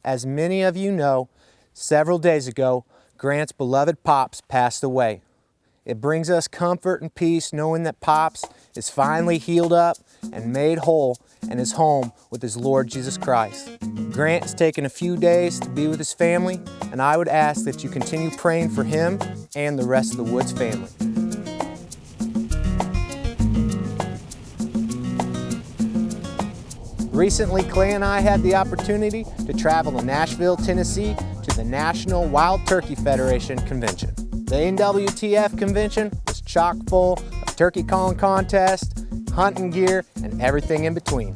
As many of you know, several days ago, Grant's beloved Pops passed away. It brings us comfort and peace knowing that Pops is finally healed up and made whole and is home with his Lord Jesus Christ. Grant has taken a few days to be with his family, and I would ask that you continue praying for him and the rest of the Woods family. Recently, Clay and I had the opportunity to travel to Nashville, Tennessee to the National Wild Turkey Federation Convention. The NWTF convention was chock full of turkey calling contests, hunting gear, and everything in between.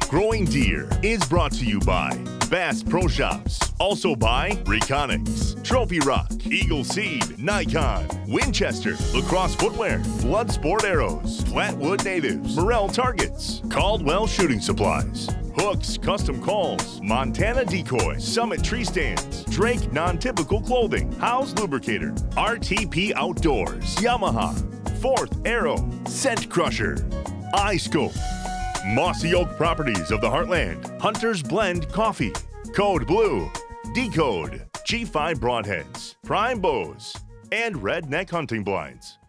Growing Deer is brought to you by Bass Pro Shops, also by Reconics, Trophy Rock, Eagle Seed, Nikon, Winchester, Lacrosse Footwear, Bloodsport Arrows, Flatwood Natives, Morel Targets, Caldwell Shooting Supplies, Hooks Custom Calls, Montana Decoy, Summit Tree Stands, Drake Non-Typical Clothing, House Lubricator, RTP Outdoors, Yamaha, Fourth Arrow, Scent Crusher, iScope, Mossy Oak Properties of the Heartland, Hunter's Blend Coffee, Code Blue, Decode, G5 Broadheads, Prime Bows, and Redneck Hunting Blinds.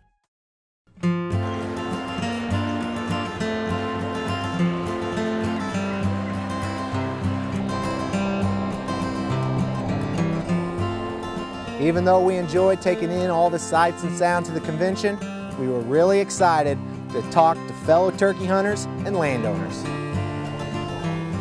Even though we enjoyed taking in all the sights and sounds of the convention, we were really excited to talk to fellow turkey hunters and landowners.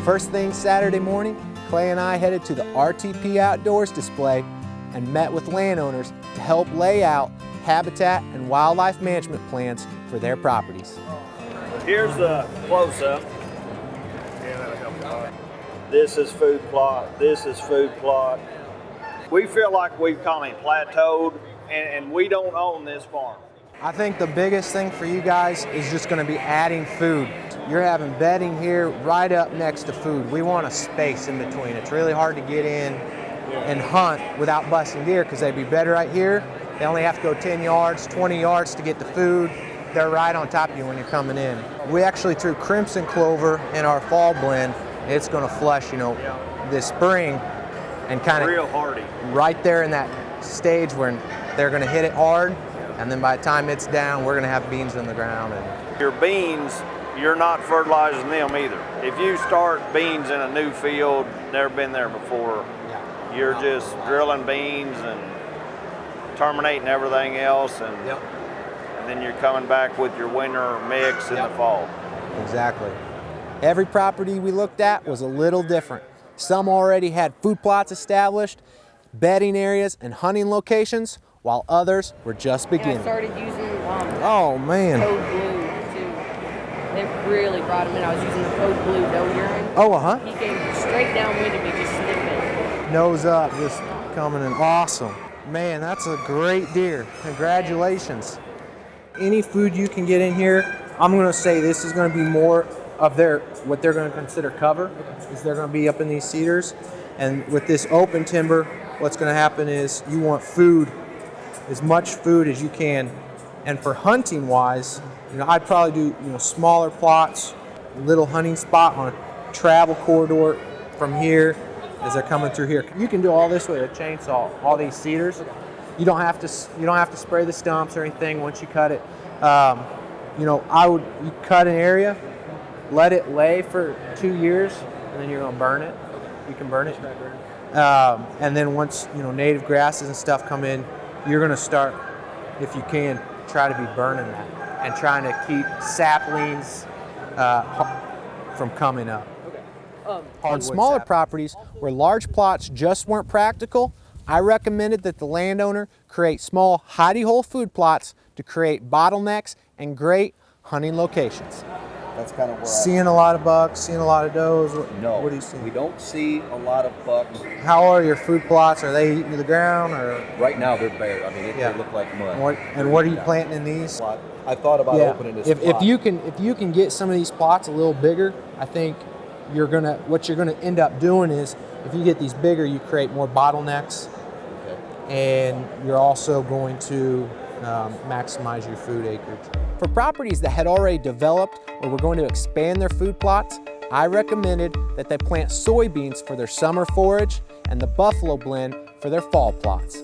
First thing Saturday morning, Clay and I headed to the RTP Outdoors display and met with landowners to help lay out habitat and wildlife management plans for their properties. Here's the close-up. This is food plot, this is food plot. We feel like we've kind of plateaued and we don't own this farm. I think the biggest thing for you guys is just going to be adding food. You're having bedding here right up next to food. We want a space in between. It's really hard to get in and hunt without busting deer because they'd be better right here. They only have to go 10 yards, 20 yards to get the food. They're right on top of you when you're coming in. We actually threw crimson clover in our fall blend. It's going to flush, this spring and kind of real hardy. Right there in that stage where they're going to hit it hard. And then by the time it's down, we're going to have beans on the ground. And your beans, you're not fertilizing them either. If you start beans in a new field, never been there before, you're just drilling beans and terminating everything else, and then you're coming back with your winter mix in the fall. Exactly. Every property we looked at was a little different. Some already had food plots established, bedding areas, and hunting locations, while others were just beginning. I started using oh man, Code Blue too. They really brought him in. I was using the Code Blue doe urine. Oh, He came straight downwind of me, just sniffing. Nose up, just coming in. Awesome. Man, that's a great deer. Congratulations. Any food you can get in here, I'm going to say this is going to be more of what they're going to consider cover. Is they're going to be up in these cedars, and with this open timber, what's going to happen is you want food, as much food as you can. And for hunting wise, I'd probably do smaller plots, little hunting spot on a travel corridor from here as they're coming through here. You can do all this with a chainsaw, all these cedars. You don't have to spray the stumps or anything once you cut it. You cut an area, let it lay for 2 years, and then you're gonna burn it. You can burn it. And then once native grasses and stuff come in, you're going to start, if you can, try to be burning that and trying to keep saplings from coming up. On smaller properties where large plots just weren't practical, I recommended that the landowner create small hidey hole food plots to create bottlenecks and great hunting locations. That's kind of where seeing a lot of bucks, seeing a lot of does. No, what do you see? We don't see a lot of bucks. How are your food plots? Are they eating to the ground or? Right now they're bare. I mean, they look like mud. What are you planting in these? I thought about opening this plot. If you can get some of these plots a little bigger, I think what you're gonna end up doing is if you get these bigger, you create more bottlenecks, and you're also going to maximize your food acreage. For properties that had already developed or were going to expand their food plots, I recommended that they plant soybeans for their summer forage and the buffalo blend for their fall plots.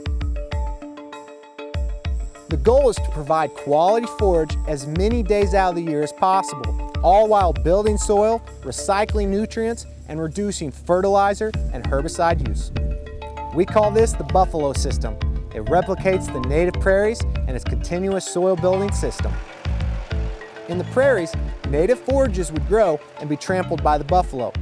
The goal is to provide quality forage as many days out of the year as possible, all while building soil, recycling nutrients, and reducing fertilizer and herbicide use. We call this the buffalo system. It replicates the native prairies and its continuous soil building system. In the prairies, native forages would grow and be trampled by the buffalo.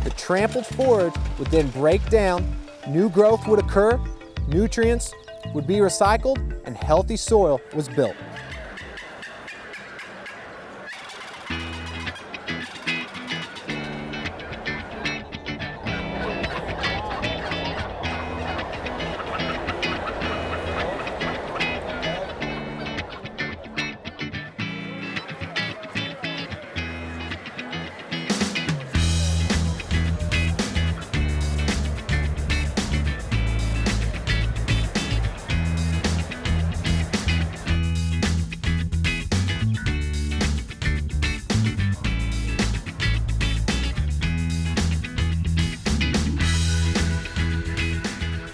The trampled forage would then break down, new growth would occur, nutrients would be recycled, and healthy soil was built.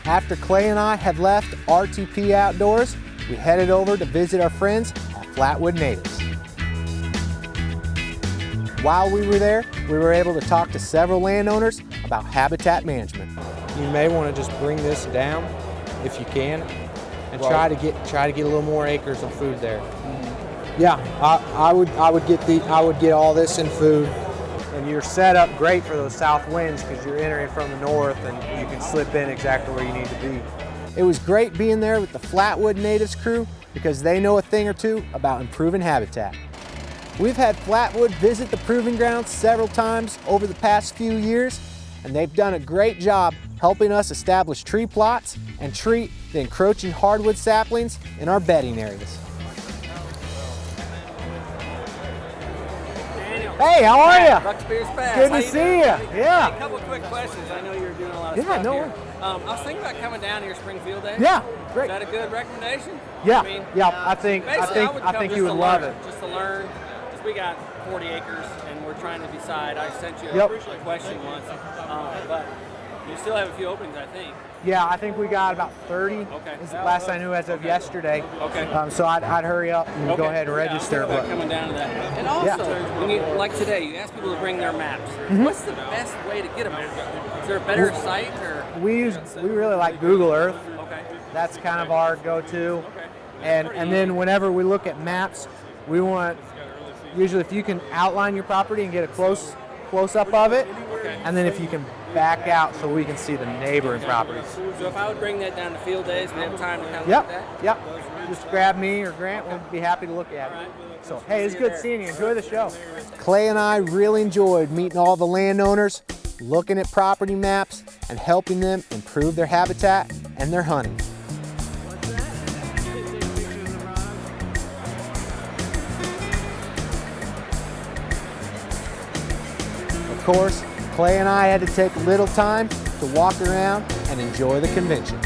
After Clay and I had left RTP Outdoors, we headed over to visit our friends at Flatwood Natives. While we were there, we were able to talk to several landowners about habitat management. You may want to just bring this down if you can, and try to get a little more acres of food there. Yeah, I would get all this in food. And you're set up great for those south winds because you're entering from the north and you can slip in exactly where you need to be. It was great being there with the Flatwood Natives crew because they know a thing or two about improving habitat. We've had Flatwood visit the proving grounds several times over the past few years, and they've done a great job helping us establish tree plots and treat the encroaching hardwood saplings in our bedding areas. Hey, how are you? Buck Spears Pass. Good to see you. Yeah. Hey, a couple of quick questions. I know you're doing a lot of stuff no here. worries. I was thinking about coming down here Springfield Day. Yeah, Is great. that a good recommendation? Yeah, I mean, I think you would love it. Just to learn, because we got 40 acres and we're trying to decide. I sent you Yep. a question once, but you still have a few openings, I think. Yeah, I think we got about 30. Okay. Is the last I knew as of yesterday. Okay. So I'd hurry up and go ahead and register. I was thinking about But coming down to that. And also, when you, like today, you ask people to bring their maps. What's the best way to get a map? Is there a better site or? we really like Google Earth. Okay. That's kind of our go-to. And then whenever we look at maps, we want usually if you can outline your property and get a close up of it, and then if you can back out so we can see the neighboring properties. So if I would bring that down to field days, we have time to kind of look at that? Yep. Just grab me or Grant. We'll be happy to look at it. So, hey, it's good seeing you. Enjoy the show. Clay and I really enjoyed meeting all the landowners, looking at property maps, and helping them improve their habitat and their hunting. Of course, Clay and I had to take a little time to walk around and enjoy the convention.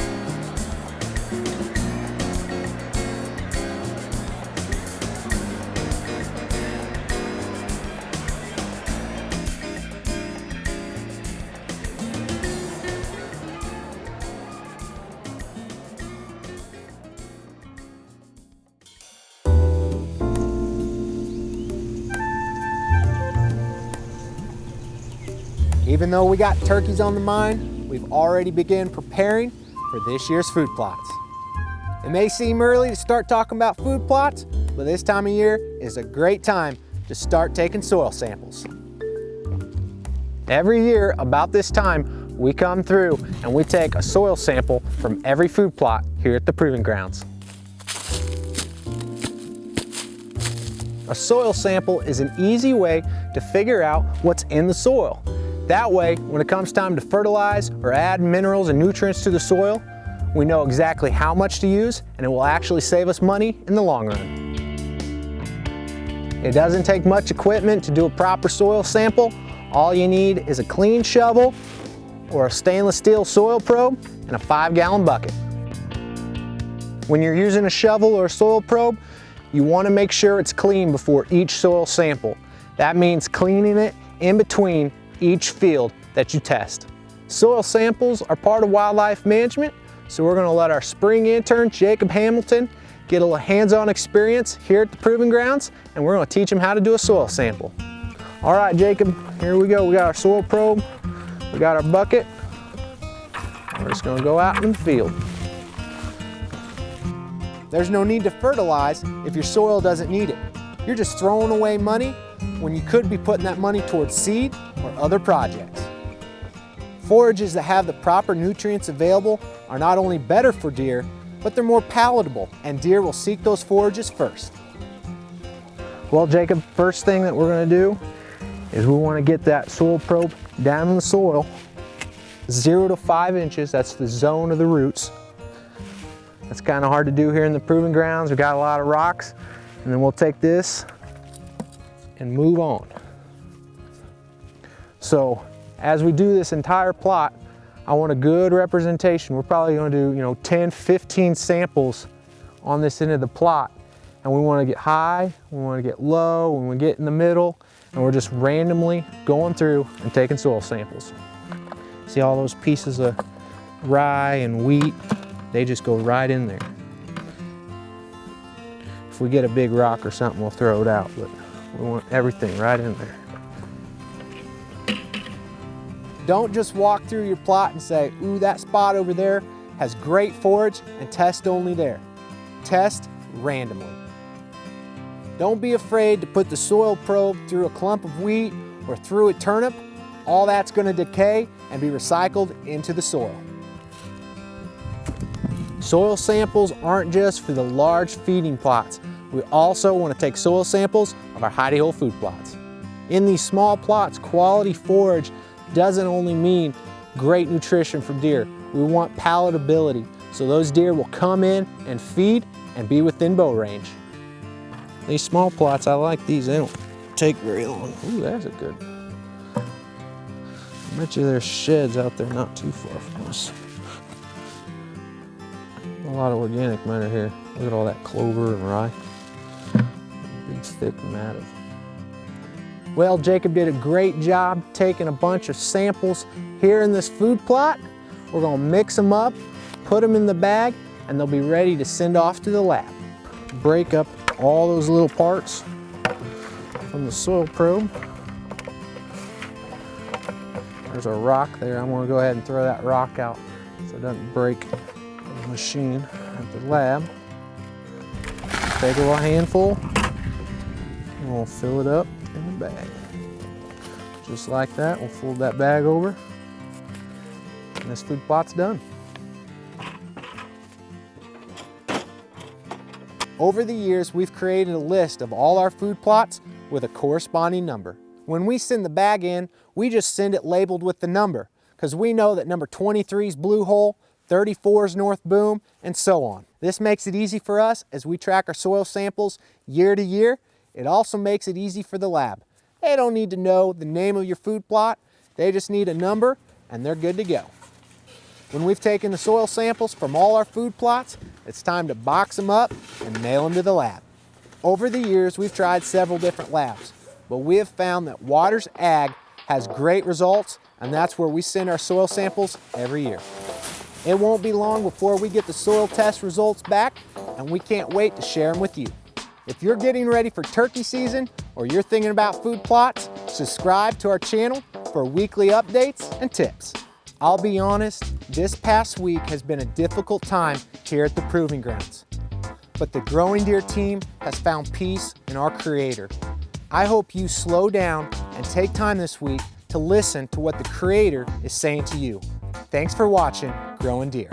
Even though we got turkeys on the mind, we've already begun preparing for this year's food plots. It may seem early to start talking about food plots, but this time of year is a great time to start taking soil samples. Every year, about this time, we come through and we take a soil sample from every food plot here at the Proving Grounds. A soil sample is an easy way to figure out what's in the soil. That way, when it comes time to fertilize or add minerals and nutrients to the soil, we know exactly how much to use, and it will actually save us money in the long run. It doesn't take much equipment to do a proper soil sample. All you need is a clean shovel or a stainless steel soil probe and a 5-gallon bucket. When you're using a shovel or a soil probe, you want to make sure it's clean before each soil sample. That means cleaning it in between each field that you test. Soil samples are part of wildlife management, so we're gonna let our spring intern, Jacob Hamilton, get a little hands-on experience here at the Proving Grounds, and we're gonna teach him how to do a soil sample. All right, Jacob, here we go. We got our soil probe, we got our bucket. We're just gonna go out in the field. There's no need to fertilize if your soil doesn't need it. You're just throwing away money when you could be putting that money towards seed or other projects. Forages that have the proper nutrients available are not only better for deer, but they're more palatable, and deer will seek those forages first. Well, Jacob, first thing that we're gonna do is we wanna get that soil probe down in the soil, 0 to 5 inches, that's the zone of the roots. That's kind of hard to do here in the Proving Grounds. We've got a lot of rocks, and then we'll take this and move on. So as we do this entire plot, I want a good representation. We're probably going to do 10, 15 samples on this end of the plot. And we want to get high, we want to get low, we want to get in the middle, and we're just randomly going through and taking soil samples. See all those pieces of rye and wheat? They just go right in there. If we get a big rock or something, we'll throw it out, but we want everything right in there. Don't just walk through your plot and say, ooh, that spot over there has great forage, and test only there. Test randomly. Don't be afraid to put the soil probe through a clump of wheat or through a turnip. All that's going to decay and be recycled into the soil. Soil samples aren't just for the large feeding plots. We also want to take soil samples of our hidey hole food plots. In these small plots, quality forage doesn't only mean great nutrition for deer. We want palatability, so those deer will come in and feed and be within bow range. These small plots, I like these. They don't take very long. Ooh, that's a good. I bet you there's sheds out there not too far from us. A lot of organic matter here. Look at all that clover and rye. Big thick mat of. Well, Jacob did a great job taking a bunch of samples here in this food plot. We're gonna mix them up, put them in the bag, and they'll be ready to send off to the lab. Break up all those little parts from the soil probe. There's a rock there. I'm gonna go ahead and throw that rock out so it doesn't break the machine at the lab. Take a little handful, and we'll fill it up in the bag. Just like that, we'll fold that bag over, and this food plot's done. Over the years, we've created a list of all our food plots with a corresponding number. When we send the bag in, we just send it labeled with the number, because we know that number 23 is Blue Hole, 34 is North Boom, and so on. This makes it easy for us as we track our soil samples year to year. It also makes it easy for the lab. They don't need to know the name of your food plot. They just need a number, and they're good to go. When we've taken the soil samples from all our food plots, it's time to box them up and nail them to the lab. Over the years, we've tried several different labs, but we have found that Waters Ag has great results, and that's where we send our soil samples every year. It won't be long before we get the soil test results back, and we can't wait to share them with you. If you're getting ready for turkey season or you're thinking about food plots, subscribe to our channel for weekly updates and tips. I'll be honest, this past week has been a difficult time here at the Proving Grounds. But the Growing Deer team has found peace in our Creator. I hope you slow down and take time this week to listen to what the Creator is saying to you. Thanks for watching Growing Deer.